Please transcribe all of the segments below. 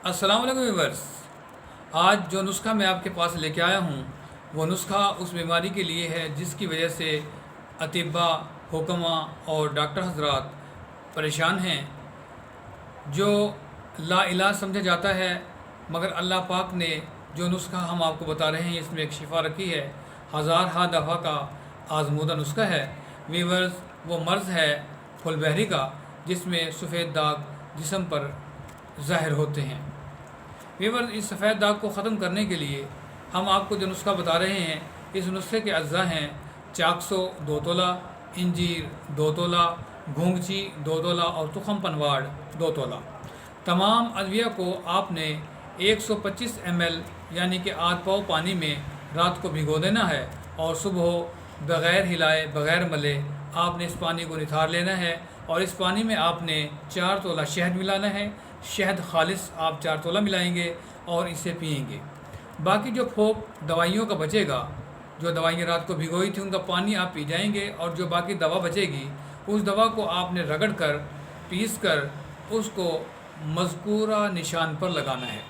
अस्सलाम वालेकुम व्यूअर्स। आज जो नुस्खा मैं आपके पास लेके आया हूँ वो नुस्खा उस बीमारी के लिए है जिसकी वजह से अतिबा, हुक्मा और डॉक्टर हजरात परेशान हैं। जो लाइलाज समझा जाता है, मगर अल्लाह पाक ने जो नुस्खा हम आपको बता रहे हैं इसमें एक शिफा रखी है। हज़ार दफ़ा का आजमूदा नुस्खा है व्यूअर्स। वो मर्ज़ है फुलबहरी का, जिसमें सफ़ेद दाग जिस्म पर ज़ाहिर होते हैं। व्यूअर्स, इस सफ़ेद दाग को ख़त्म करने के लिए हम आपको जो नुस्खा बता रहे हैं, इस नुस्खे के अज्जा हैं चाकसो 2 तोला, इंजीर 2 तोला, घोंगची 2 तोला और तुखम पनवाड़ 2 तोला। तमाम अद्विया को आपने 125 ml यानी कि आध पाव पानी में रात को भिगो देना है और सुबह बग़ैर हिलाए बग़ैर मले आपने इस पानी को निथार लेना है। और इस पानी में आपने 4 तोला शहद मिलाना है। शहद खालिस आप 4 तोला मिलाएंगे और इसे पिएंगे। बाकी जो फोक दवाइयों का बचेगा, जो दवाइयाँ रात को भिगोई थी उनका पानी आप पी जाएंगे, और जो बाकी दवा बचेगी उस दवा को आपने रगड़ कर पीस कर उसको मज़कूरा निशान पर लगाना है।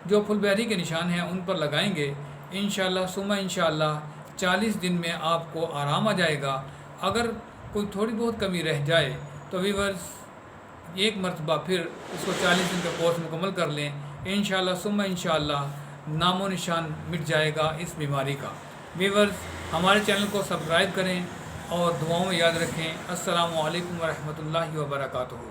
जो फुलबहरी के निशान हैं उन पर लगाएंगे। इंशाअल्लाह सुम्मा इंशाअल्लाह 40 दिन में आपको आराम आ जाएगा। अगर कोई थोड़ी बहुत कमी रह जाए तो व्यूअर्स एक मरतबा फिर इसको 40 दिन का कोर्स मुकम्मल कर लें। इंशाअल्लाह सुम्मा इंशाअल्लाह नामो निशान मिट जाएगा इस बीमारी का। व्यूअर्स, हमारे चैनल को सब्सक्राइब करें और दुआओं में याद रखें। अस्सलामु अलैकुम व रहमतुल्लाहि व बरकातुहू।